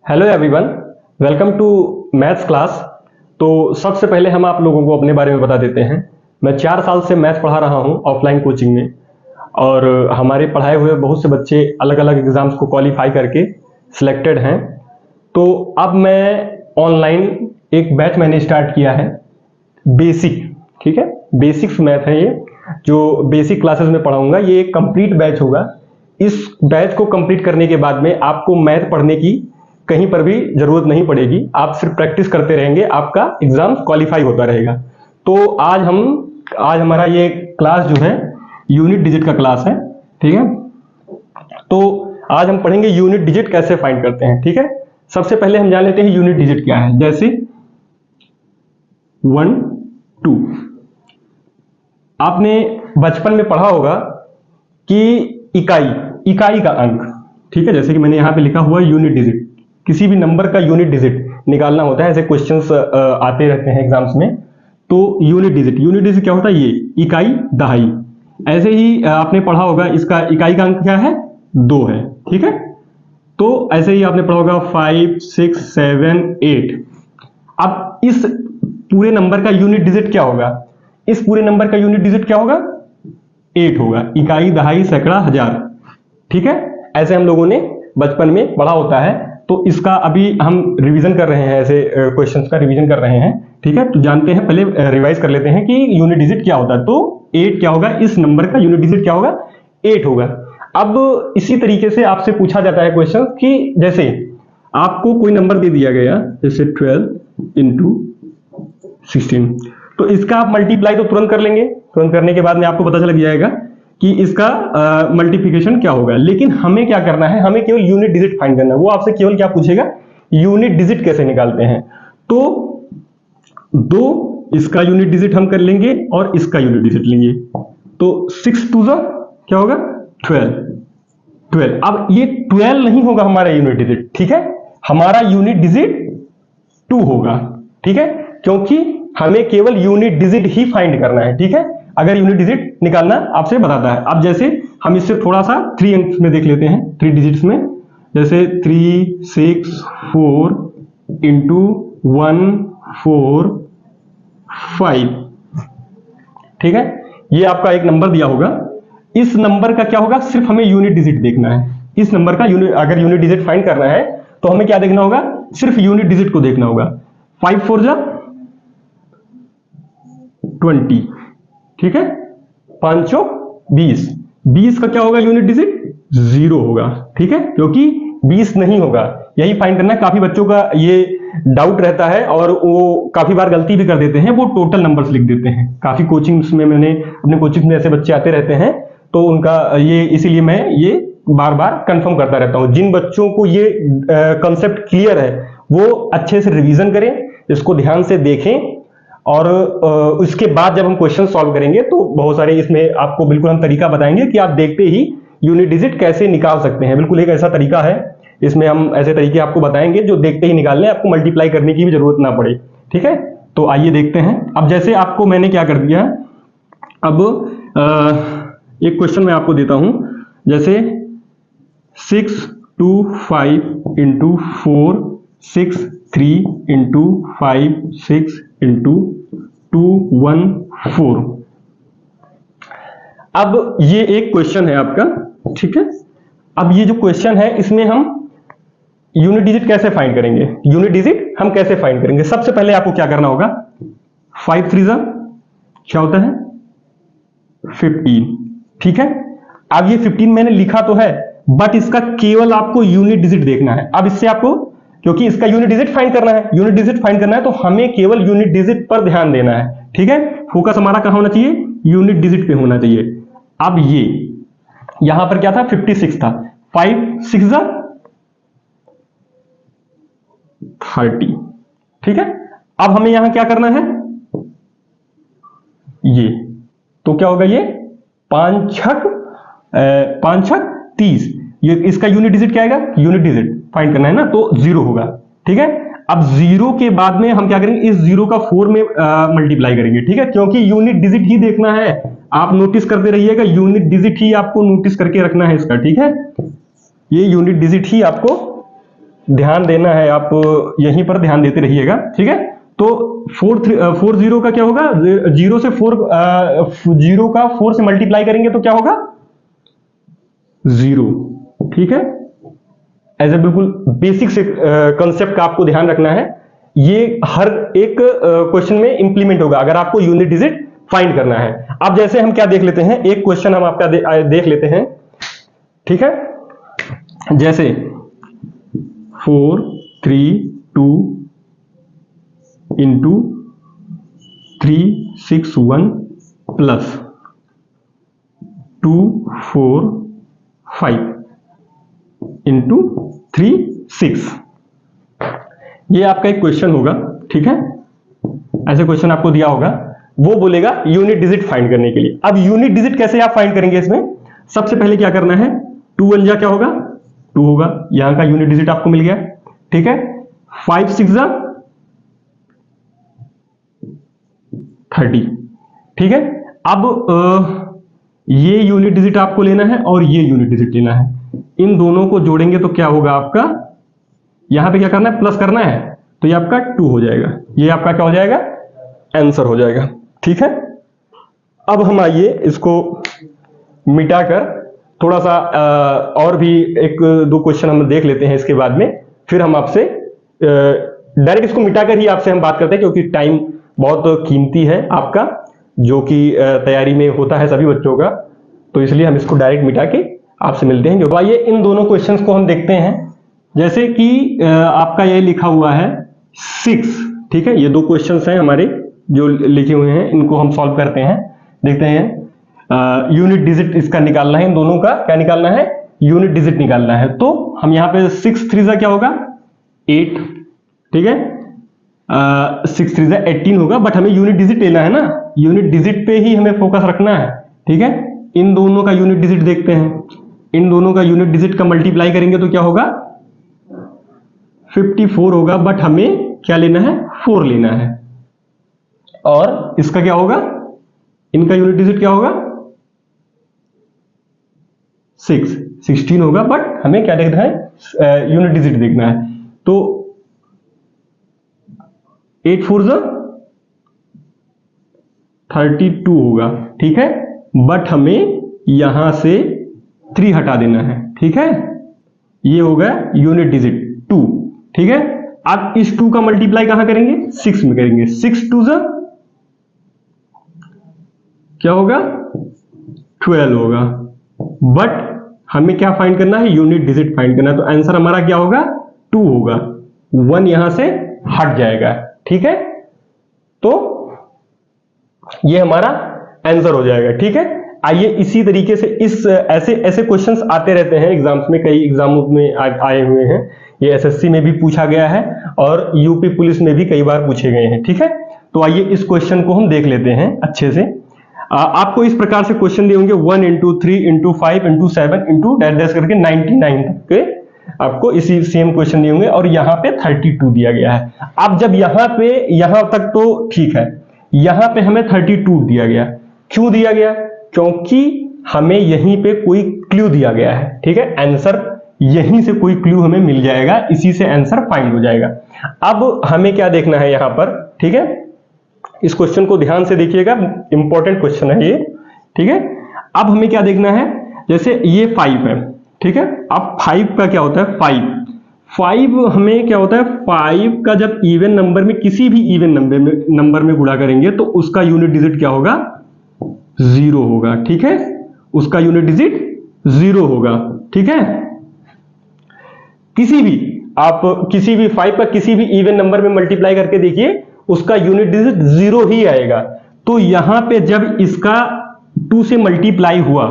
Hello everyone, welcome to maths class. तो सबसे पहले हम आप लोगों को अपने बारे में बता देते हैं। मैं 4 साल से मैथ्स पढ़ा रहा हूं ऑफलाइन कोचिंग में, और हमारे पढ़ाए हुए बहुत से बच्चे अलग अलग एग्जाम्स को क्वालिफाई करके सिलेक्टेड हैं। तो अब मैं ऑनलाइन एक बैच मैंने स्टार्ट किया है, बेसिक, ठीक है, बेसिक्स मैथ है ये, जो बेसिक क्लासेस में पढ़ाऊंगा। ये एक कंप्लीट बैच होगा। इस बैच को कंप्लीट करने के बाद में आपको मैथ पढ़ने की कहीं पर भी जरूरत नहीं पड़ेगी। आप सिर्फ प्रैक्टिस करते रहेंगे, आपका एग्जाम क्वालिफाई होता रहेगा। तो आज हमारा ये क्लास जो है यूनिट डिजिट का क्लास है, ठीक है। तो आज हम पढ़ेंगे यूनिट डिजिट कैसे फाइंड करते हैं, ठीक है। सबसे पहले हम जान लेते हैं यूनिट डिजिट क्या है। जैसे 1, 2, आपने बचपन में पढ़ा होगा कि इकाई का अंक, ठीक है। जैसे कि मैंने यहां पे लिखा हुआ यूनिट डिजिट, किसी भी नंबर का यूनिट डिजिट निकालना होता है। ऐसे क्वेश्चंस आते रहते हैं एग्जाम्स में। तो यूनिट डिजिट क्या होता है? ये इकाई, दहाई। ऐसे ही आपने पढ़ा होगा, इसका इकाई का अंक क्या है? 2 है, ठीक है। तो ऐसे ही आपने पढ़ा होगा 5, 6, 7, 8। अब इस पूरे नंबर का यूनिट डिजिट क्या होगा? इस पूरे नंबर का यूनिट डिजिट क्या होगा? 8 होगा। इकाई, दहाई, सैकड़ा, हजार, ठीक है। ऐसे हम लोगों ने बचपन में पढ़ा होता है। तो इसका अभी हम रिवीजन कर रहे हैं, ऐसे क्वेश्चंस का रिवीजन कर रहे हैं, ठीक है। तो जानते हैं, पहले रिवाइज कर लेते हैं कि यूनिट डिजिट क्या होता है। तो 8 क्या होगा? इस नंबर का यूनिट डिजिट क्या होगा? 8 होगा। अब इसी तरीके से आपसे पूछा जाता है क्वेश्चन कि जैसे आपको कोई नंबर दे दिया गया, जैसे 12 इंटू 16, तो इसका आप मल्टीप्लाई तो तुरंत कर लेंगे। तुरंत करने के बाद में आपको पता चल जाएगा कि इसका मल्टीप्लिकेशन क्या होगा। लेकिन हमें क्या करना है? हमें केवल यूनिट डिजिट फाइंड करना है। वो आपसे केवल क्या पूछेगा? यूनिट डिजिट कैसे निकालते हैं। तो 2 इसका यूनिट डिजिट हम कर लेंगे और इसका यूनिट डिजिट लेंगे। तो 6 2 क्या होगा? 12। अब ये 12 नहीं होगा हमारा यूनिट डिजिट, ठीक है। हमारा यूनिट डिजिट 2 होगा, ठीक है, क्योंकि हमें केवल यूनिट डिजिट ही फाइंड करना है, ठीक है। अगर यूनिट डिजिट निकालना आपसे बताता है। अब जैसे हम इससे थोड़ा सा 3 अंक में देख लेते हैं, 3 डिजिट्स में। जैसे 3, 6, 4 इंटू 1, 4, 5, ठीक है। ये आपका एक नंबर दिया होगा। इस नंबर का क्या होगा? सिर्फ हमें यूनिट डिजिट देखना है। इस नंबर का अगर यूनिट डिजिट फाइंड करना है तो हमें क्या देखना होगा? सिर्फ यूनिट डिजिट को देखना होगा। 5 4 जा 20, ठीक है। 5 चौक 20। 20 का क्या होगा यूनिट डिजिट? 0 होगा, ठीक है, क्योंकि 20 नहीं होगा। यही फाइंड करना है। काफी बच्चों का ये डाउट रहता है और वो काफी बार गलती भी कर देते हैं, वो टोटल नंबर्स लिख देते हैं। काफी कोचिंग्स में मैंने अपने कोचिंग में ऐसे बच्चे आते रहते हैं, तो उनका ये, इसीलिए मैं ये बार बार कंफर्म करता रहता हूं। जिन बच्चों को ये कंसेप्ट क्लियर है वो अच्छे से रिवीजन करें, इसको ध्यान से देखें, और उसके बाद जब हम क्वेश्चन सॉल्व करेंगे तो बहुत सारे इसमें आपको बिल्कुल हम तरीका बताएंगे कि आप देखते ही यूनिट डिजिट कैसे निकाल सकते हैं। बिल्कुल एक ऐसा तरीका है, इसमें हम ऐसे तरीके आपको बताएंगे जो देखते ही निकालने, आपको मल्टीप्लाई करने की भी जरूरत ना पड़े, ठीक है। तो आइए देखते हैं। अब जैसे आपको मैंने क्या कर दिया, अब एक क्वेश्चन मैं आपको देता हूं। जैसे 6 2 5 इंटू 4 6 3 इंटू 5 6 इंटू 2 1 4। अब ये एक क्वेश्चन है आपका, ठीक है। अब ये जो क्वेश्चन है इसमें हम यूनिट डिजिट कैसे फाइंड करेंगे? यूनिट डिजिट हम कैसे फाइंड करेंगे? सबसे पहले आपको क्या करना होगा? 5 3 क्या होता है? 15, ठीक है। अब ये 15 मैंने लिखा तो है, बट इसका केवल आपको यूनिट डिजिट देखना है। अब इससे आपको, क्योंकि इसका यूनिट डिजिट फाइंड करना है, यूनिट डिजिट फाइंड करना है, तो हमें केवल यूनिट डिजिट पर ध्यान देना है, ठीक है। फोकस हमारा कहां होना चाहिए? यूनिट डिजिट पे होना चाहिए। अब ये यहां पर क्या था? 56 था। 5 6 30, ठीक है। अब हमें यहां क्या करना है? ये तो क्या होगा? ये 5 6 30। ये इसका यूनिट डिजिट क्या आएगा? यूनिट डिजिट फाइंड करना है ना, तो 0 होगा, ठीक है। अब 0 के बाद में हम क्या करेंगे? इस 0 का 4 में मल्टीप्लाई करेंगे, ठीक है, क्योंकि यूनिट डिजिट ही देखना है। आप नोटिस करते रहिएगा, यूनिट डिजिट ही आपको नोटिस करके रखना है इसका, ठीक है। ये यूनिट डिजिट ही आपको ध्यान देना है, आप यहीं पर ध्यान देते रहिएगा, ठीक है। तो 40 का क्या होगा, जीरो से 4, जीरो का 4 से मल्टीप्लाई करेंगे तो क्या होगा 0, ठीक है। एज ए बिल्कुल बेसिक से कंसेप्ट का आपको ध्यान रखना है, ये हर एक क्वेश्चन में इंप्लीमेंट होगा अगर आपको यूनिट डिजिट फाइंड करना है। अब जैसे हम क्या देख लेते हैं, एक क्वेश्चन हम आपका देख लेते हैं, ठीक है। जैसे 4 3 2 इंटू 3 6 1 प्लस 2 4 5 इंटू 3 6, ये आपका एक क्वेश्चन होगा, ठीक है। ऐसे क्वेश्चन आपको दिया होगा, वो बोलेगा यूनिट डिजिट फाइंड करने के लिए। अब यूनिट डिजिट कैसे आप फाइंड करेंगे, इसमें सबसे पहले क्या करना है, 2 1 जा क्या होगा 2 होगा, यहां का यूनिट डिजिट आपको मिल गया, ठीक है। 5 6 जा 30, ठीक है। अब ये यूनिट डिजिट आपको लेना है और ये यूनिट डिजिट लेना है, इन दोनों को जोड़ेंगे तो क्या होगा आपका, यहां पे क्या करना है प्लस करना है, तो ये आपका 2 हो जाएगा, ये आपका क्या हो जाएगा आंसर हो जाएगा, ठीक है। अब हम आइए इसको मिटाकर थोड़ा सा और भी एक दो क्वेश्चन हम देख लेते हैं, इसके बाद में फिर हम आपसे डायरेक्ट इसको मिटाकर ही आपसे हम बात करते हैं, क्योंकि टाइम बहुत कीमती है आपका, जो कि तैयारी में होता है सभी बच्चों का, तो इसलिए हम इसको डायरेक्ट मिटा के आपसे मिलते हैं। जो आइए इन दोनों क्वेश्चंस को हम देखते हैं। जैसे कि आपका ये लिखा हुआ है 6, ठीक है। ये दो क्वेश्चंस हैं हमारे जो लिखे हुए हैं, इनको हम सॉल्व करते हैं, देखते हैं। यूनिट डिजिट इसका निकालना है, इन दोनों का क्या निकालना है, यूनिट डिजिट निकालना है। तो हम यहाँ पे 6 3 जा क्या होगा 8, ठीक है। 6 3 जा 18 होगा, बट हमें यूनिट डिजिट लेना है ना, यूनिट डिजिट पे ही हमें फोकस रखना है, ठीक है। इन दोनों का यूनिट डिजिट देखते हैं, इन दोनों का यूनिट डिजिट का मल्टीप्लाई करेंगे तो क्या होगा 54 होगा, बट हमें क्या लेना है 4 लेना है। और इसका क्या होगा, इनका यूनिट डिजिट क्या होगा 16 होगा, बट हमें क्या देखना है यूनिट डिजिट देखना है। तो 8 4 जा 32 होगा, ठीक है, बट हमें यहां से 3 हटा देना है, ठीक है। ये होगा यूनिट डिजिट 2, ठीक है। अब इस 2 का मल्टीप्लाई कहां करेंगे 6 में करेंगे, 6 2 जा क्या होगा 12 होगा, बट हमें क्या फाइंड करना है यूनिट डिजिट फाइंड करना है। तो आंसर हमारा क्या होगा 2 होगा, 1 यहां से हट जाएगा, ठीक है। तो ये हमारा आंसर हो जाएगा, ठीक है। आइए इसी तरीके से इस ऐसे क्वेश्चंस आते रहते हैं एग्जाम्स में, कई एग्जामों में आए हुए हैं, ये एसएससी में भी पूछा गया है और यूपी पुलिस में भी कई बार पूछे गए हैं, ठीक है। तो आइए इस क्वेश्चन को हम देख लेते हैं अच्छे से। आपको इस प्रकार से क्वेश्चन दिए होंगे 1 into 3 into 5 into 7 into dash dash करके 99 तक के आपको इसी सेम क्वेश्चन दिए होंगे, और यहाँ पे 32 दिया गया है। अब जब यहाँ तक तो ठीक है, यहाँ पे हमें 32 दिया गया, क्यों दिया गया, क्योंकि हमें यहीं पे कोई क्लू दिया गया है, ठीक है। आंसर यहीं से कोई क्लू हमें मिल जाएगा, इसी से आंसर फाइंड हो जाएगा। अब हमें क्या देखना है यहाँ पर, ठीक है, इस क्वेश्चन को ध्यान से देखिएगा, इंपॉर्टेंट क्वेश्चन है ये, ठीक है। अब हमें क्या देखना है, जैसे ये 5 है, ठीक है। अब 5 का क्या होता है 5 हमें क्या होता है, 5 का जब इवन नंबर में किसी भी इवन नंबर में गुणा करेंगे तो उसका यूनिट डिजिट क्या होगा 0 होगा, ठीक है। उसका यूनिट डिजिट 0 होगा, ठीक है। किसी भी 5 का किसी भी इवन नंबर में मल्टीप्लाई करके देखिए, उसका यूनिट डिजिट 0 ही आएगा। तो यहां पे जब इसका 2 से मल्टीप्लाई हुआ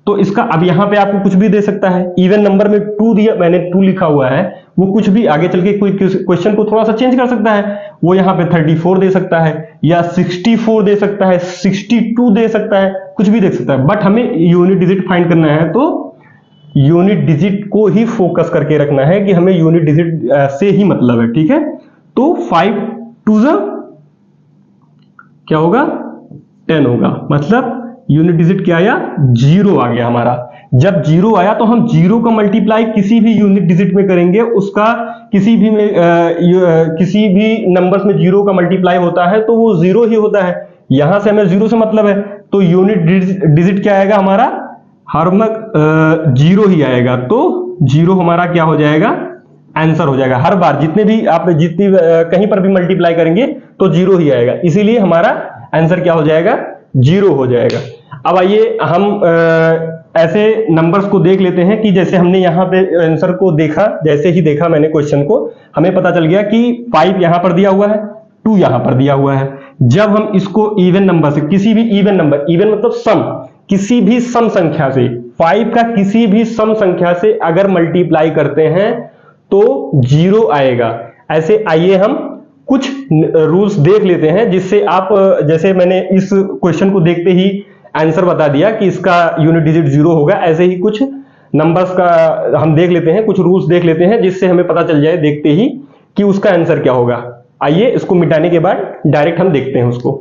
तो इसका, अब यहां पे आपको कुछ भी दे सकता है, इवन नंबर में 2 दिया, मैंने 2 लिखा हुआ है, वो कुछ भी आगे चल के कोई क्वेश्चन को थोड़ा सा चेंज कर सकता है, वो यहां पे 34 दे सकता है या 64 दे सकता है, 62 दे सकता है, कुछ भी दे सकता है, बट हमें यूनिट डिजिट फाइंड करना है। तो यूनिट डिजिट को ही फोकस करके रखना है कि हमें यूनिट डिजिट से ही मतलब है, ठीक है। तो 5 2 जा क्या होगा 10 होगा, मतलब यूनिट डिजिट क्या आया 0 आ गया हमारा। जब जीरो आया तो हम जीरो का मल्टीप्लाई किसी भी यूनिट डिजिट में करेंगे, उसका किसी भी नंबर्स में जीरो का मल्टीप्लाई होता है तो वो जीरो ही होता है। यहां से हमें जीरो से मतलब है, तो यूनिट डिजिट क्या आएगा हमारा, हर जीरो ही आएगा। तो जीरो हमारा क्या हो जाएगा, आंसर हो जाएगा। हर बार जितनी कहीं पर भी मल्टीप्लाई करेंगे तो जीरो ही आएगा, इसीलिए हमारा आंसर क्या हो जाएगा, जीरो हो जाएगा। अब आइए हम ऐसे नंबर्स को देख लेते हैं कि जैसे हमने यहाँ पे आंसर को देखा, जैसे ही देखा मैंने क्वेश्चन को, हमें पता चल गया कि 5 यहां पर दिया हुआ है, 2 यहां पर दिया हुआ है। जब हम इसको इवन नंबर से, किसी भी इवन नंबर, इवन मतलब सम, किसी भी सम संख्या से, 5 का किसी भी सम संख्या से अगर मल्टीप्लाई करते हैं तो जीरो आएगा। ऐसे आइए हम कुछ रूल्स देख लेते हैं जिससे आप, जैसे मैंने इस क्वेश्चन को देखते ही आंसर बता दिया कि इसका यूनिट डिजिट जीरो होगा, ऐसे ही कुछ नंबर्स का हम देख लेते हैं, कुछ रूल्स देख लेते हैं जिससे हमें पता चल जाए देखते ही कि उसका आंसर क्या होगा। आइए इसको मिटाने के बाद डायरेक्ट हम देखते हैं उसको।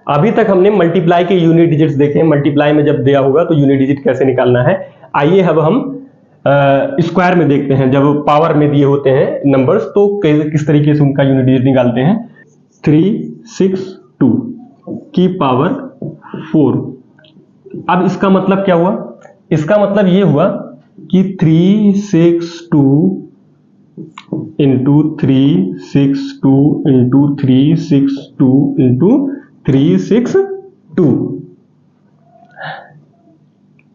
अभी तक हमने मल्टीप्लाई के यूनिट डिजिट्स देखे हैं, मल्टीप्लाई में जब दिया होगा तो यूनिट डिजिट कैसे निकालना है। आइए अब हम स्क्वायर में देखते हैं, जब पावर में दिए होते हैं नंबर्स तो किस तरीके से उनका यूनिट डिजिट निकालते हैं। 362 की पावर 4। अब इसका मतलब क्या हुआ, इसका मतलब ये हुआ कि 362 इंटू 362 इंटू 362 इंटू 362।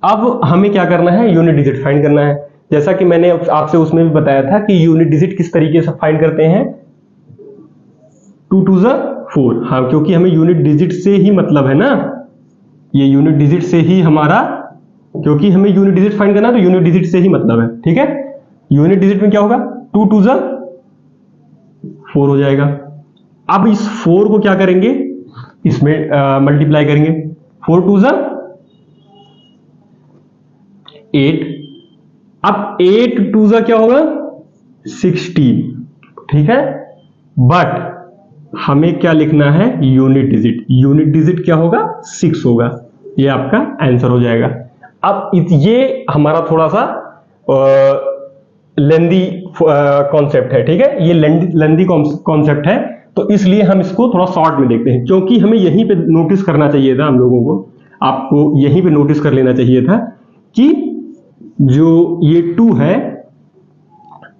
अब हमें क्या करना है, यूनिट डिजिट फाइंड करना है। जैसा कि मैंने आपसे उसमें भी बताया था कि यूनिट डिजिट किस तरीके से फाइंड करते हैं, 2 2 4। हाँ, क्योंकि हमें यूनिट डिजिट से ही मतलब है ना, ये यूनिट डिजिट से ही हमारा, क्योंकि हमें यूनिट डिजिट फाइंड करना है तो यूनिट डिजिट से ही मतलब है। ठीक है, यूनिट डिजिट में क्या होगा, 2 2 4 हो जाएगा। अब इस 4 को क्या करेंगे, इसमें मल्टीप्लाई करेंगे। 4 2 8। अब 8 2 क्या होगा, 16। ठीक है, बट हमें क्या लिखना है, यूनिट डिजिट। यूनिट डिजिट क्या होगा, 6 होगा। ये आपका आंसर हो जाएगा। अब ये हमारा थोड़ा सा लेंदी कॉन्सेप्ट है। ठीक है, ये लेंदी कॉन्सेप्ट है, तो इसलिए हम इसको थोड़ा शॉर्ट में देखते हैं, क्योंकि हमें यहीं पे नोटिस करना चाहिए था, हम लोगों को, आपको यहीं पे नोटिस कर लेना चाहिए था कि जो ये 2 है,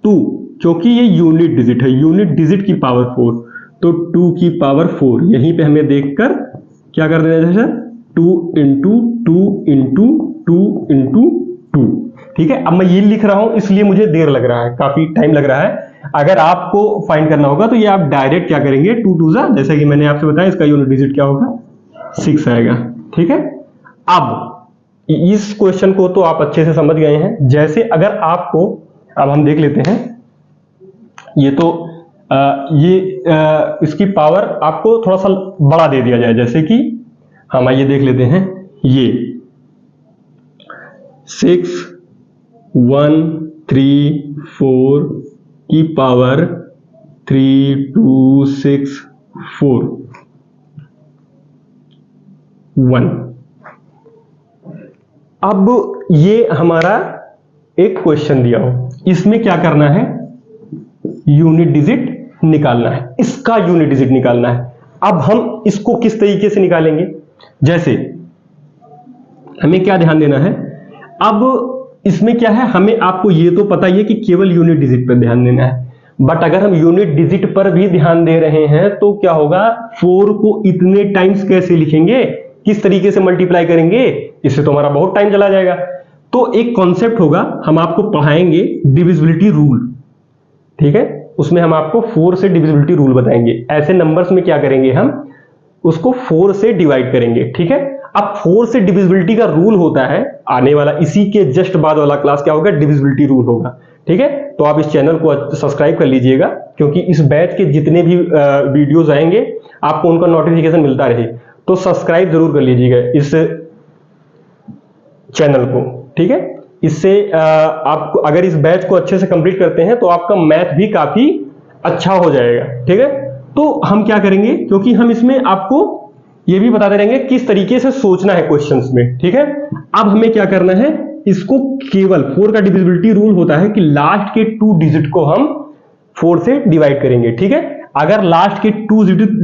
2 क्योंकि ये यूनिट डिजिट है, यूनिट डिजिट की पावर 4, तो 2 की पावर 4 यहीं पे हमें देखकर क्या कर देना है, 2 इंटू 2 इंटू 2 इंटू 2। ठीक है, अब मैं ये लिख रहा हूं इसलिए मुझे देर लग रहा है, काफी टाइम लग रहा है। अगर आपको फाइंड करना होगा तो ये आप डायरेक्ट क्या करेंगे, 2 2 जैसा कि मैंने आपसे बताया, इसका यूनिट डिजिट क्या होगा, 6 आएगा। ठीक है, अब इस क्वेश्चन को तो आप अच्छे से समझ गए हैं। जैसे अगर आपको, अब हम देख लेते हैं, ये तो इसकी पावर आपको थोड़ा सा बड़ा दे दिया जाए, जैसे कि हम ये देख लेते हैं, ये 6 1 3 4 की पावर 3 2 6 4 1। अब ये हमारा एक क्वेश्चन दिया हो, इसमें क्या करना है, यूनिट डिजिट निकालना है, इसका यूनिट डिजिट निकालना है। अब हम इसको किस तरीके से निकालेंगे, जैसे हमें क्या ध्यान देना है, अब इसमें क्या है, हमें आपको ये तो पता ही है कि केवल यूनिट डिजिट पर ध्यान देना है, बट अगर हम यूनिट डिजिट पर भी ध्यान दे रहे हैं तो क्या होगा, 4 को इतने टाइम्स कैसे लिखेंगे, किस तरीके से मल्टीप्लाई करेंगे, इससे तो हमारा बहुत टाइम चला जाएगा। तो एक कॉन्सेप्ट होगा, हम आपको पढ़ाएंगे डिविजिबिलिटी रूल। ठीक है, उसमें हम आपको 4 से डिविजिबिलिटी रूल बताएंगे। ऐसे नंबर्स में क्या करेंगे, हम उसको 4 से डिवाइड करेंगे। ठीक है, अब 4 से डिविजिबिलिटी का रूल होता है, आने वाला इसी के जस्ट बाद वाला क्लास क्या होगा, डिविजिबिलिटी रूल होगा। ठीक है, तो आप इस चैनल को सब्सक्राइब कर लीजिएगा, क्योंकि इस बैच के जितने भी वीडियोस आएंगे आपको उनका नोटिफिकेशन मिलता रहे, तो सब्सक्राइब जरूर कर लीजिएगा इस चैनल को। ठीक है, इससे आपको, अगर इस बैच को अच्छे से कंप्लीट करते हैं तो आपका मैथ भी काफी अच्छा हो जाएगा। ठीक है, तो हम क्या करेंगे, क्योंकि हम इसमें आपको ये भी बताते रहेंगे किस तरीके से सोचना है क्वेश्चंस में। ठीक है, अब हमें क्या करना है, इसको केवल 4 का डिविजिबिलिटी रूल होता है कि लास्ट के 2 डिजिट को हम 4 से डिवाइड करेंगे, ठीक है। अगर लास्ट के 2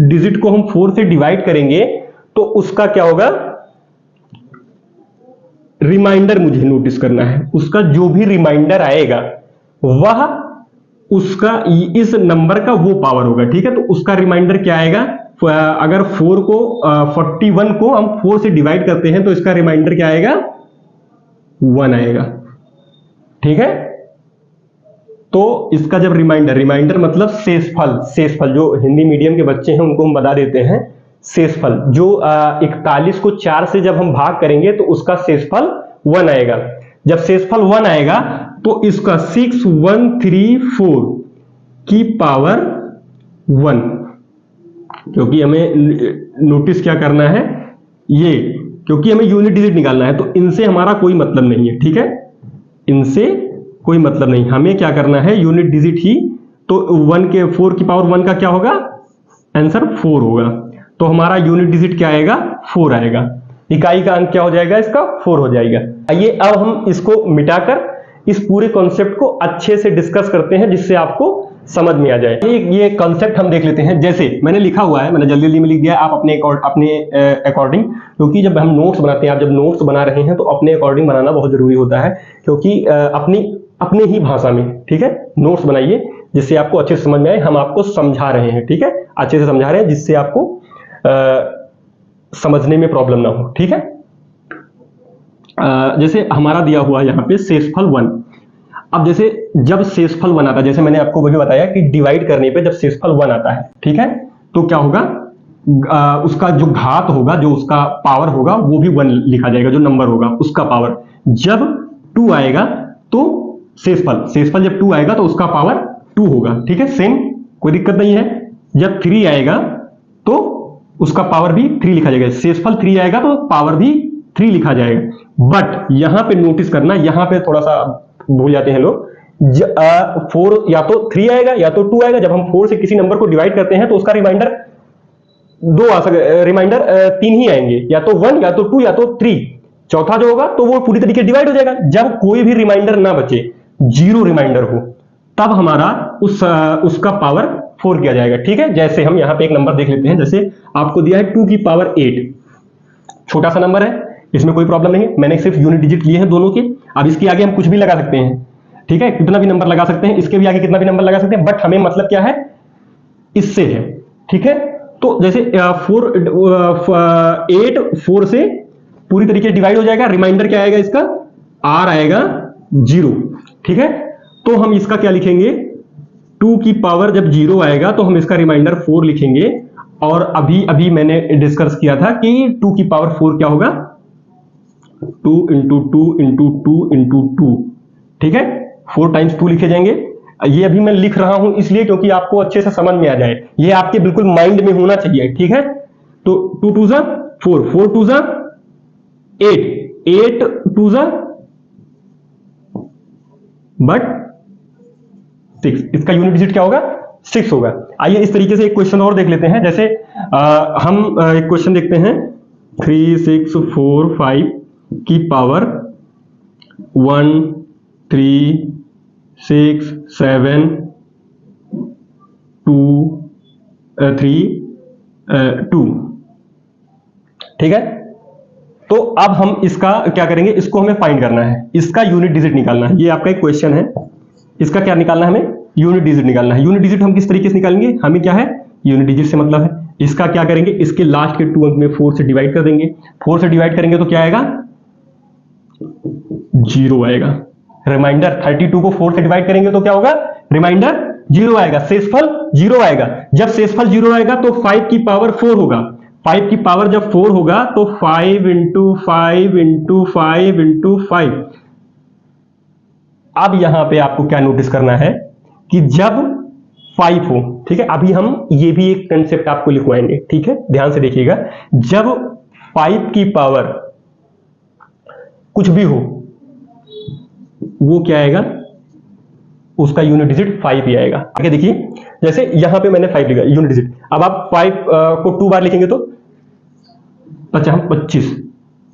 डिजिट को हम 4 से डिवाइड करेंगे तो उसका क्या होगा, रिमाइंडर मुझे नोटिस करना है। उसका जो भी रिमाइंडर आएगा वह उसका इस नंबर का वो पावर होगा, ठीक है। तो उसका रिमाइंडर क्या आएगा, अगर 4 को 41 को हम 4 से डिवाइड करते हैं तो इसका रिमाइंडर क्या आएगा, 1 आएगा, ठीक है। तो इसका जब रिमाइंडर मतलब शेषफल जो हिंदी मीडियम के बच्चे हैं उनको हम बता देते हैं शेषफल। जो 41 को 4 से जब हम भाग करेंगे तो उसका शेषफल 1 आएगा। जब शेषफल 1 आएगा तो इसका 6134 की पावर 1, क्योंकि हमें नोटिस क्या करना है ये, क्योंकि हमें यूनिट डिजिट निकालना है तो इनसे हमारा कोई मतलब नहीं है, ठीक है। इनसे कोई मतलब नहीं, हमें क्या करना है यूनिट डिजिट ही। तो 4 की पावर 1 का क्या होगा, आंसर 4 होगा। तो हमारा यूनिट डिजिट क्या आएगा, 4 आएगा। इकाई का अंक क्या हो जाएगा, इसका 4 हो जाएगा। आइए अब हम इसको मिटाकर इस पूरे कॉन्सेप्ट को अच्छे से डिस्कस करते हैं जिससे आपको समझ में आ जाए। ये कॉन्सेप्ट हम देख लेते हैं। जैसे मैंने लिखा हुआ है, मैंने जल्दी में लिख दिया अपने अकॉर्डिंग, क्योंकि जब हम नोट्स बनाते हैं, आप जब नोट्स बना रहे हैं तो अपने अकॉर्डिंग बनाना बहुत जरूरी होता है, क्योंकि अपनी ही भाषा में, ठीक है, नोट्स बनाइए जिससे आपको अच्छे से समझ में आए। हम आपको समझा रहे हैं, ठीक है, अच्छे से समझा रहे हैं जिससे आपको समझने में प्रॉब्लम ना हो, ठीक है। जैसे हमारा दिया हुआ यहाँ पे शेषफल 1। अब जैसे जब शेषफल 1 आता है, जैसे मैंने आपको वही बताया कि डिवाइड करने पे जब शेषफल 1 आता है, ठीक है, तो क्या होगा, उसका जो घात होगा, जो उसका पावर होगा वो भी 1 लिखा जाएगा, जो नंबर होगा उसका पावर। जब 2 आएगा तो शेषफल जब 2 आएगा तो उसका पावर 2 होगा, ठीक है, सेम, कोई दिक्कत नहीं है। जब 3 आएगा तो उसका पावर भी 3 लिखा जाएगा। शेषफल 3 आएगा तो पावर भी 3 लिखा जाएगा। बट यहां पे नोटिस करना, यहां पे थोड़ा सा भूल जाते हैं लोग। 4 या तो 3 आएगा या तो 2 आएगा। जब हम 4 से किसी नंबर को डिवाइड करते हैं तो उसका रिमाइंडर 2 आ सकता, रिमाइंडर 3 ही आएंगे, या तो 1 या तो 2 या तो 3। चौथा जो होगा तो वो पूरी तरीके से डिवाइड हो जाएगा। जब कोई भी रिमाइंडर ना बचे, 0 रिमाइंडर हो, तब हमारा उसका पावर 4 किया जाएगा, ठीक है। जैसे हम यहां पे एक नंबर देख लेते हैं, जैसे आपको दिया है 2 की पावर 8, छोटा सा नंबर है, इसमें कोई प्रॉब्लम नहीं है। मैंने सिर्फ यूनिट डिजिट लिए हैं दोनों के। अब इसके आगे हम कुछ भी लगा सकते हैं, ठीक है, कितना भी नंबर लगा सकते हैं, इसके भी आगे कितना भी नंबर लगा सकते हैं, बट हमें मतलब क्या है, इससे है, ठीक है। तो जैसे 8 4 से पूरी तरीके से डिवाइड हो जाएगा। रिमाइंडर क्या आएगा, इसका r आएगा 0, ठीक है। तो हम इसका क्या लिखेंगे, 2 की पावर जब 0 आएगा तो हम इसका रिमाइंडर 4 लिखेंगे। और अभी मैंने डिस्कस किया था कि 2 की पावर 4 क्या होगा, 2 इंटू 2 इंटू 2 इंटू 2, ठीक है, 4 टाइम्स 2 लिखे जाएंगे। ये अभी मैं लिख रहा हूं इसलिए क्योंकि आपको अच्छे से समझ में आ जाए, ये आपके बिल्कुल माइंड में होना चाहिए, ठीक है। तो 2 2 जा 4, 4 2 जा 8, 8 2 जा बट 6, इसका यूनिट डिजिट क्या होगा, 6 होगा। आइए इस तरीके से एक क्वेश्चन और देख लेते हैं। जैसे हम एक क्वेश्चन देखते हैं, 3 6 4 5 की पावर 1 3 6 7 2 3 2, ठीक है। तो अब हम इसका क्या करेंगे, इसको हमें फाइंड करना है, इसका यूनिट डिजिट निकालना है। ये आपका एक क्वेश्चन है, इसका क्या निकालना है, हमें यूनिट डिजिट निकालना है। यूनिट डिजिट हम किस तरीके से निकालेंगे, हमें क्या है, यूनिट डिजिट से मतलब है। इसका क्या करेंगे, इसके लास्ट के 2 अंक में 4 से डिवाइड कर देंगे। 4 से डिवाइड करेंगे तो क्या आएगा, 0 आएगा। रिमाइंडर 32 को 4 से डिवाइड करेंगे तो क्या होगा, रिमाइंडर 0 आएगा, शेषफल 0 आएगा। जब शेषफल 0 आएगा तो 5 की पावर 4 होगा। 5 की पावर जब 4 होगा तो 5 इंटू 5 इंटू 5 इंटू 5। अब यहां पे आपको क्या नोटिस करना है कि जब 5 हो, ठीक है, अभी हम ये भी एक कंसेप्ट आपको लिखवाएंगे, ठीक है, ध्यान से देखिएगा। जब 5 की पावर कुछ भी हो, वो क्या आएगा, उसका यूनिट डिजिट 5 ही आएगा। आगे देखिए, जैसे यहां पे मैंने 5 लिखा यूनिट डिजिट। अब आप 5 को 2 बार लिखेंगे तो 25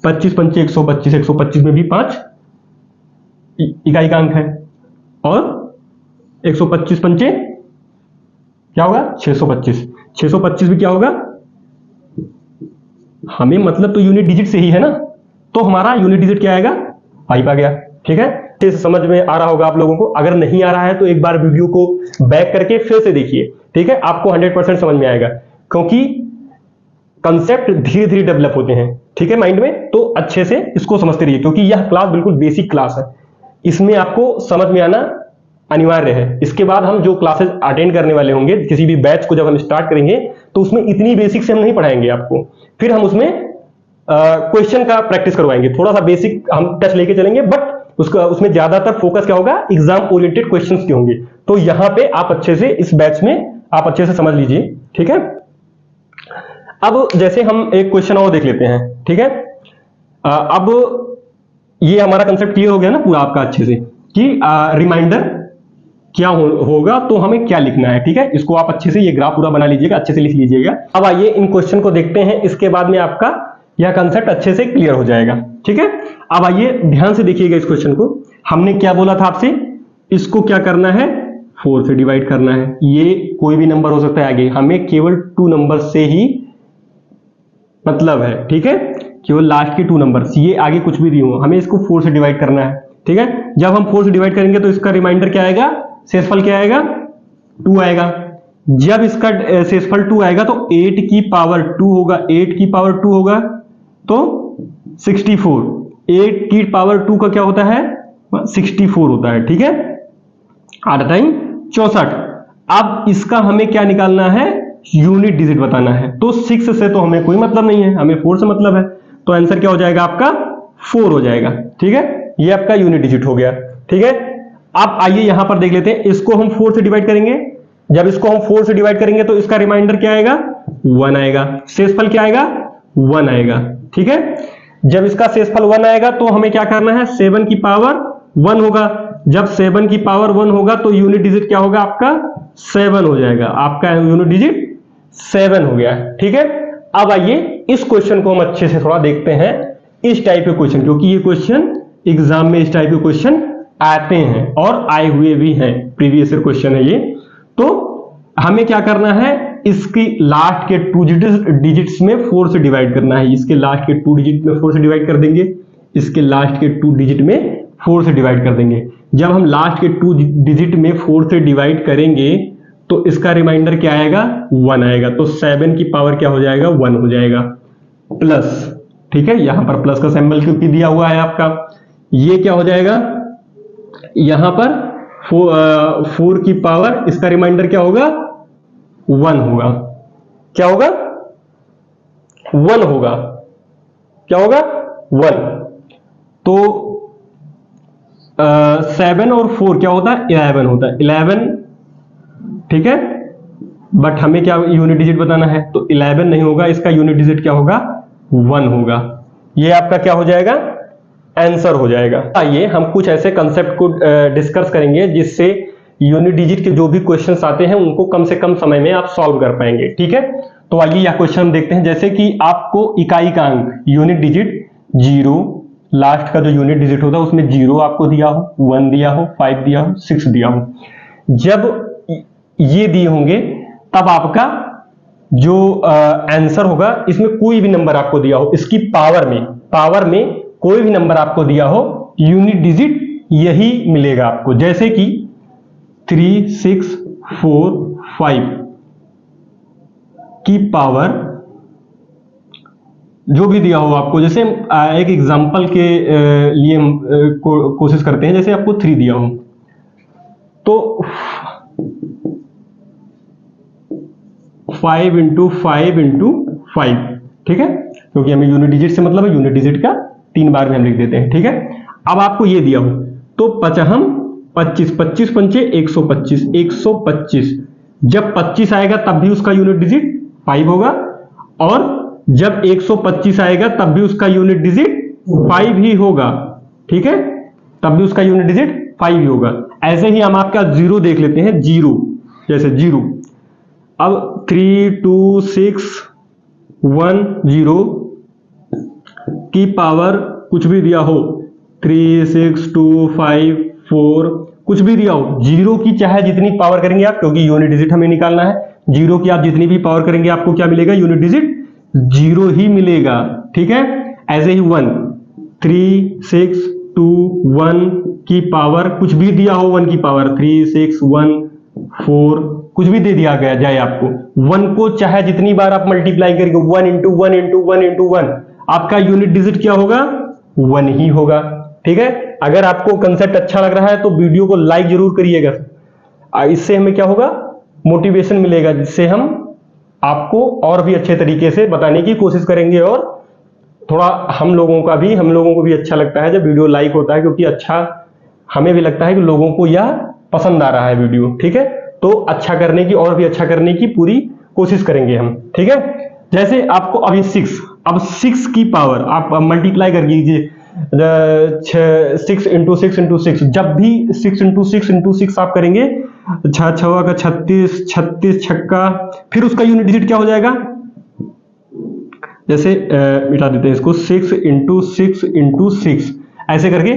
25 पंचे 125, 125 में भी 5 इकाई का अंक है, और 125 पंचे क्या होगा 625। 625 भी क्या होगा, हमें मतलब तो यूनिट डिजिट से ही है ना, तो हमारा यूनिट डिजिट क्या आएगा 5 आ गया। ठीक है, इस समझ में आ रहा होगा आप लोगों को। अगर नहीं आ रहा है तो एक बार वीडियो को बैक करके फिर से देखिए, ठीक है, आपको 100% समझ में आएगा, क्योंकि कंसेप्ट धीरे धीरे डेवलप होते हैं, ठीक है, माइंड में। तो अच्छे से इसको समझते रहिए, क्योंकि यह क्लास बिल्कुल बेसिक क्लास है, इसमें आपको समझ में आना अनिवार्य है। इसके बाद हम जो क्लासेस अटेंड करने वाले होंगे, किसी भी बैच को जब हम स्टार्ट करेंगे, तो उसमें इतनी बेसिक से हम नहीं पढ़ाएंगे आपको, फिर हम उसमें क्वेश्चन का प्रैक्टिस करवाएंगे, थोड़ा सा बेसिक हम टच लेके चलेंगे, बट उसमें ज्यादातर फोकस क्या होगा, एग्जाम ओरिएंटेड क्वेश्चंस के होंगे। तो यहां पे आप अच्छे से इस बैच में आप अच्छे से समझ लीजिए, ठीक है। अब जैसे हम एक क्वेश्चन और देख लेते हैं, ठीक है। अब ये हमारा कंसेप्ट क्लियर हो गया ना पूरा आपका अच्छे से, कि रिमाइंडर क्या होगा, तो हमें क्या लिखना है, ठीक है। इसको आप अच्छे से ये ग्राफ पूरा बना लीजिएगा, अच्छे से लिख लीजिएगा। अब आइए इन क्वेश्चन को देखते हैं, इसके बाद में आपका यह कंसेप्ट अच्छे से क्लियर हो जाएगा, ठीक है। अब आइए ध्यान से देखिएगा इस क्वेश्चन को। हमने क्या बोला था आपसे, इसको क्या करना है 4 से डिवाइड करना है। ये कोई भी नंबर हो सकता है, आगे हमें केवल 2 नंबर से ही मतलब है, ठीक है, केवल लास्ट के 2 नंबर्स, ये आगे कुछ भी दिए हो, हमें इसको 4 से डिवाइड करना है, ठीक है। जब हम 4 से डिवाइड करेंगे तो इसका रिमाइंडर क्या आएगा, शेषफल क्या आएगा 2 आएगा। जब इसका शेषफल 2 आएगा तो 8 की पावर 2 होगा, 8 की पावर 2 होगा तो 64। 8 की पावर 2 का क्या होता है 64 होता है, ठीक है। 8 टाइम 64। अब इसका हमें क्या निकालना है, यूनिट डिजिट बताना है। तो 6 से तो हमें कोई मतलब नहीं है, हमें 4 से मतलब है, तो आंसर क्या हो जाएगा आपका 4 हो जाएगा, ठीक है। ये आपका यूनिट डिजिट हो गया, ठीक है। अब आइए यहां पर देख लेते हैं, इसको हम 4 से डिवाइड करेंगे। जब इसको हम 4 से डिवाइड करेंगे तो इसका रिमाइंडर क्या आएगा 1 आएगा, शेषफल क्या आएगा 1 आएगा, ठीक है। जब इसका शेषफल 1 आएगा तो हमें क्या करना है, 7 की पावर 1 होगा। जब 7 की पावर 1 होगा तो यूनिट डिजिट क्या होगा आपका 7 हो जाएगा, आपका यूनिट डिजिट 7 हो गया, ठीक है। अब आइए इस क्वेश्चन को हम अच्छे से थोड़ा देखते हैं, इस टाइप के क्वेश्चन, क्योंकि ये क्वेश्चन एग्जाम में इस टाइप के क्वेश्चन आते हैं और आए हुए भी हैं, प्रीवियस ईयर क्वेश्चन है ये। तो हमें क्या करना है, इसकी लास्ट के 2 डिजिट्स में 4 से डिवाइड करना है। इसके लास्ट के 2 डिजिट में 4 से डिवाइड कर देंगे, इसके लास्ट के 2 डिजिट में 4 से डिवाइड कर देंगे। जब हम लास्ट के 2 डिजिट में 4 से डिवाइड करेंगे तो इसका रिमाइंडर क्या आएगा 1 आएगा, तो 7 की पावर क्या हो जाएगा 1 हो जाएगा, प्लस, ठीक है। यहां पर प्लस का सिंबल क्योंकि दिया हुआ है आपका, ये क्या हो जाएगा, यहां पर 4 की पावर, इसका रिमाइंडर क्या होगा 1 होगा, क्या होगा 1 होगा, क्या होगा 1। तो 7 और 4 क्या होता है 11 होता है, 11, ठीक है। बट हमें क्या यूनिट डिजिट बताना है, तो 11 नहीं होगा, इसका यूनिट डिजिट क्या होगा 1 होगा। ये आपका क्या हो जाएगा आंसर हो जाएगा। आइए हम कुछ ऐसे कंसेप्ट को डिस्कस करेंगे जिससे यूनिट डिजिट के जो भी क्वेश्चंस आते हैं उनको कम से कम समय में आप सॉल्व कर पाएंगे, ठीक है। तो आइए यह क्वेश्चन देखते हैं, जैसे कि आपको इकाई का अंक यूनिट डिजिट 0, लास्ट का जो यूनिट डिजिट होता है उसमें 0 आपको दिया हो, 1 दिया हो, 5 दिया हो, 6 दिया हो। जब ये दिए होंगे तब आपका जो आंसर होगा, इसमें कोई भी नंबर आपको दिया हो, इसकी पावर में कोई भी नंबर आपको दिया हो, यूनिट डिजिट यही मिलेगा आपको। जैसे कि 3, 6, 4, 5 की पावर जो भी दिया हो आपको, जैसे एक एग्जांपल के लिए हम कोशिश करते हैं, जैसे आपको 3 दिया हो तो 5 इंटू 5 इंटू 5, ठीक है, क्योंकि हमें यूनिट डिजिट से मतलब है, यूनिट डिजिट का 3 बार में हम लिख देते हैं, ठीक है। अब आपको ये दिया हो तो 25, 25 पंचे 125, 125। जब 25 आएगा तब भी उसका यूनिट डिजिट 5 होगा, और जब 125 आएगा तब भी उसका यूनिट डिजिट 5 ही होगा, ठीक है, तब भी उसका यूनिट डिजिट 5 ही होगा। ऐसे ही हम आपका 0 देख लेते हैं, 0 जैसे 0, अब 3, 2, 6, 1, 0 की पावर कुछ भी दिया हो 36254 कुछ भी दिया हो, जीरो की चाहे जितनी पावर करेंगे आप, क्योंकि यूनिट डिजिट हमें निकालना है, जीरो की आप जितनी भी पावर करेंगे आपको क्या मिलेगा, यूनिट डिजिट जीरो ही मिलेगा। ठीक है, ऐसे ही 1 3621 की पावर कुछ भी दिया हो, 1 की पावर 3614 कुछ भी दे दिया गया जाए आपको, 1 को चाहे जितनी बार आप मल्टीप्लाई करेंगे, 1 इंटू 1 इंटू 1 इंटू 1, आपका यूनिट डिजिट क्या होगा, 1 ही होगा। ठीक है, अगर आपको कंसेप्ट अच्छा लग रहा है तो वीडियो को लाइक जरूर करिएगा, इससे हमें क्या होगा, मोटिवेशन मिलेगा, जिससे हम आपको और भी अच्छे तरीके से बताने की कोशिश करेंगे, और थोड़ा हम लोगों को भी अच्छा लगता है जब वीडियो लाइक होता है, क्योंकि अच्छा हमें भी लगता है कि लोगों को यह पसंद आ रहा है वीडियो। ठीक है, तो अच्छा करने की और भी अच्छा करने की पूरी कोशिश करेंगे हम। ठीक है, जैसे आपको अभी 6 की पावर आप मल्टीप्लाई कर लीजिए, 6 इंटू 6 इंटू 6, जब भी 6 इंटू 6 इंटू 6 आप करेंगे, 6 छवा का 36, 36 छक्का, फिर उसका यूनिट डिजिट क्या हो जाएगा, जैसे मिटा देते हैं इसको, 6 इंटू 6 इंटू 6 ऐसे करके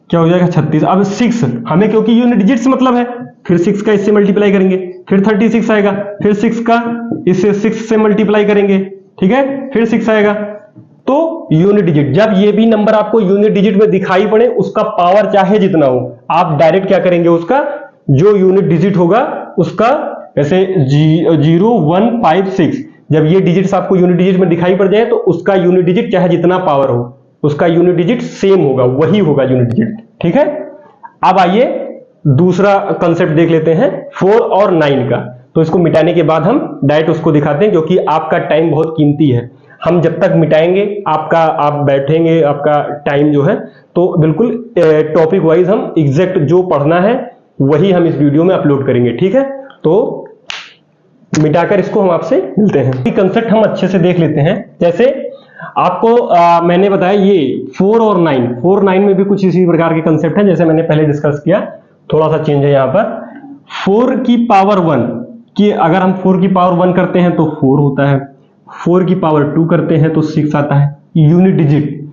क्या हो जाएगा, 36। अब 6 हमें क्योंकि यूनिट डिजिट से मतलब है, फिर 6 का इससे मल्टीप्लाई करेंगे, फिर 36 आएगा, फिर 6 का इससे 6 से मल्टीप्लाई करेंगे, ठीक है, फिर 6 आएगा। तो यूनिट डिजिट, जब ये भी नंबर आपको यूनिट डिजिट में दिखाई पड़े, उसका पावर चाहे जितना हो, आप डायरेक्ट क्या करेंगे, उसका जो यूनिट डिजिट होगा उसका, जैसे 0156, जब ये डिजिट्स आपको यूनिट डिजिट में दिखाई पड़ जाए तो उसका यूनिट डिजिट चाहे जितना पावर हो, उसका यूनिट डिजिट सेम होगा, वही होगा यूनिट डिजिट। ठीक है, अब आइए दूसरा कंसेप्ट देख लेते हैं 4 और 9 का। तो इसको मिटाने के बाद हम डायरेक्ट उसको दिखाते हैं, क्योंकि आपका टाइम बहुत कीमती है, हम जब तक मिटाएंगे आप बैठेंगे, आपका टाइम जो है, तो बिल्कुल टॉपिक वाइज हम एग्जैक्ट जो पढ़ना है वही हम इस वीडियो में अपलोड करेंगे। ठीक है, तो मिटाकर इसको हम आपसे मिलते हैं। कंसेप्ट हम अच्छे से देख लेते हैं। जैसे आपको मैंने बताया ये 4 और 9 में भी कुछ इसी प्रकार के कंसेप्ट हैं, जैसे मैंने पहले डिस्कस किया, थोड़ा सा चेंज है यहाँ पर। 4 की पावर 1 कि अगर हम 4 की पावर 1 करते हैं तो 4 होता है, 4 की पावर 2 करते हैं तो 6 आता है यूनिट डिजिट,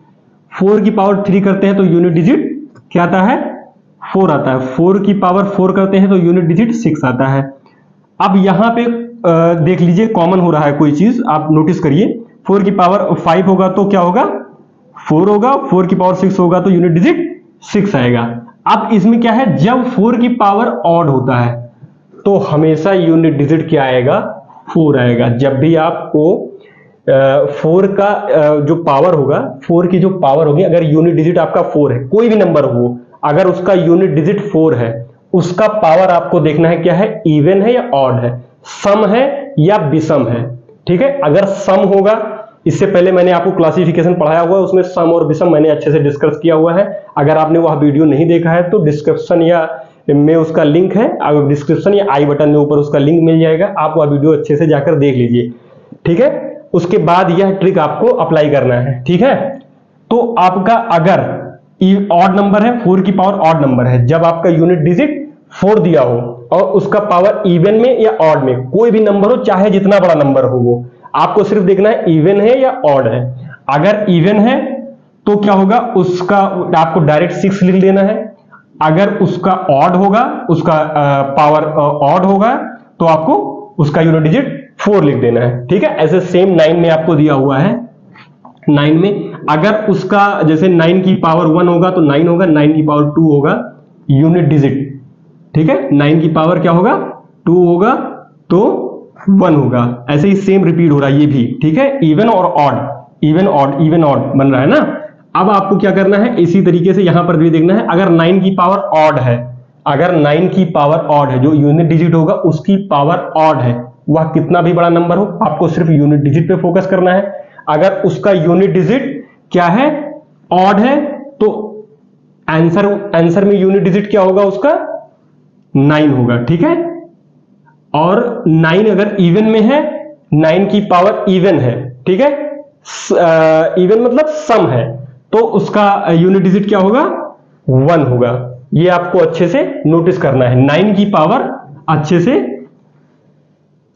4 की पावर 3 करते हैं तो यूनिट डिजिट क्या आता है, 4 आता है, 4 की पावर 4 करते हैं तो यूनिट डिजिट 6 आता है। अब यहां पे देख लीजिए, कॉमन हो रहा है कोई चीज, आप नोटिस करिए, 4 की पावर 5 होगा तो क्या होगा, 4 होगा, 4 की पावर 6 होगा तो यूनिट डिजिट 6 आएगा। अब इसमें क्या है, जब 4 की पावर ऑड होता है तो हमेशा यूनिट डिजिट क्या आएगा, 4 आएगा। जब भी आपको 4 का जो पावर होगा, 4 की जो पावर होगी, अगर यूनिट डिजिट आपका 4 है, कोई भी नंबर हो, अगर उसका यूनिट डिजिट 4 है, उसका पावर आपको देखना है क्या है, इवन है या ऑड है, सम है या विषम है। ठीक है, अगर सम होगा, इससे पहले मैंने आपको क्लासिफिकेशन पढ़ाया हुआ है, उसमें सम और विषम मैंने अच्छे से डिस्कस किया हुआ है। अगर आपने वह वीडियो नहीं देखा है तो डिस्क्रिप्शन या में उसका लिंक है, अगर डिस्क्रिप्शन या आई बटन में ऊपर उसका लिंक मिल जाएगा, आप वह वीडियो अच्छे से जाकर देख लीजिए। ठीक है, उसके बाद यह ट्रिक आपको अप्लाई करना है। ठीक है, तो आपका अगर ऑड नंबर है, 4 की पावर ऑड नंबर है, जब आपका यूनिट डिजिट 4 दिया हो और उसका पावर इवन में या ऑड में, कोई भी नंबर हो, चाहे जितना बड़ा नंबर हो, वो आपको सिर्फ देखना है इवन है या ऑड है। अगर इवन है तो क्या होगा, उसका आपको डायरेक्ट 6 लिख देना है। अगर उसका ऑड होगा, उसका पावर ऑड होगा, तो आपको उसका यूनिट डिजिट 4 लिख देना है। ठीक है, ऐसे सेम 9 में आपको दिया हुआ है, 9 में अगर उसका जैसे 9 की पावर 1 होगा तो 9 होगा, 9 की पावर 2 होगा यूनिट डिजिट। ठीक है, 9 की पावर क्या होगा, 2 होगा तो 1 होगा। ऐसे ही सेम रिपीट हो रहा है ये भी। ठीक है, इवन और ऑड, इवन ऑड बन रहा है ना। अब आपको क्या करना है, इसी तरीके से यहां पर भी देखना है, अगर 9 की पावर ऑड है, अगर 9 की पावर ऑड है, जो यूनिट डिजिट होगा उसकी पावर ऑड है, वह कितना भी बड़ा नंबर हो, आपको सिर्फ यूनिट डिजिट पे फोकस करना है। अगर उसका यूनिट डिजिट क्या है, ऑड है, तो आंसर में यूनिट डिजिट क्या होगा, उसका 9 होगा। ठीक है, और 9 अगर इवन में है, 9 की पावर इवन है, ठीक है, इवन मतलब सम है, तो उसका यूनिट डिजिट क्या होगा, 1 होगा। ये आपको अच्छे से नोटिस करना है, 9 की पावर अच्छे से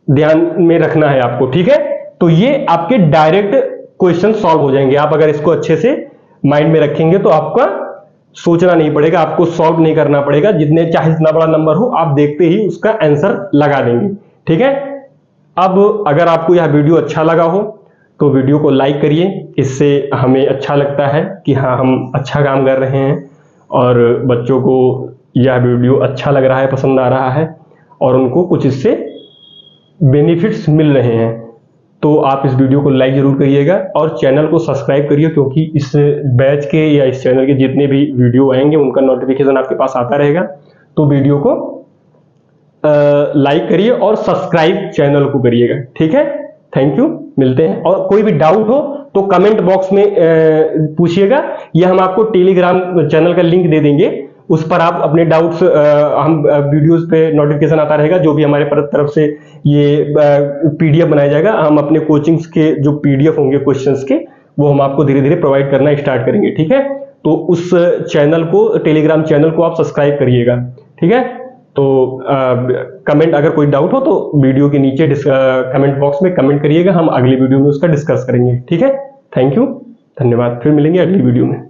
ध्यान में रखना है आपको। ठीक है, तो ये आपके डायरेक्ट क्वेश्चन सॉल्व हो जाएंगे, आप अगर इसको अच्छे से माइंड में रखेंगे तो आपका सोचना नहीं पड़ेगा, आपको सॉल्व नहीं करना पड़ेगा, जितने चाहे जितना बड़ा नंबर हो आप देखते ही उसका आंसर लगा देंगे। ठीक है, अब अगर आपको यह वीडियो अच्छा लगा हो तो वीडियो को लाइक करिए, इससे हमें अच्छा लगता है कि हाँ हम अच्छा काम कर रहे हैं और बच्चों को यह वीडियो अच्छा लग रहा है, पसंद आ रहा है और उनको कुछ इससे बेनिफिट्स मिल रहे हैं। तो आप इस वीडियो को लाइक जरूर करिएगा और चैनल को सब्सक्राइब करिए, क्योंकि इस बैच के या इस चैनल के जितने भी वीडियो आएंगे उनका नोटिफिकेशन आपके पास आता रहेगा। तो वीडियो को लाइक करिए और सब्सक्राइब चैनल को करिएगा। ठीक है, थैंक यू, मिलते हैं। और कोई भी डाउट हो तो कमेंट बॉक्स में पूछिएगा, या हम आपको टेलीग्राम चैनल का लिंक दे देंगे, उस पर आप अपने डाउट्स, हम वीडियोस पे नोटिफिकेशन आता रहेगा, जो भी हमारे तरफ से ये पीडीएफ बनाया जाएगा, हम अपने कोचिंग्स के जो पीडीएफ होंगे क्वेश्चंस के, वो हम आपको धीरे धीरे प्रोवाइड करना स्टार्ट करेंगे। ठीक है, तो उस चैनल को, टेलीग्राम चैनल को आप सब्सक्राइब करिएगा। ठीक है, तो कमेंट, अगर कोई डाउट हो तो वीडियो के नीचे कमेंट बॉक्स में कमेंट करिएगा, हम अगली वीडियो में उसका डिस्कस करेंगे। ठीक है, थैंक यू, धन्यवाद, फिर मिलेंगे अगली वीडियो में।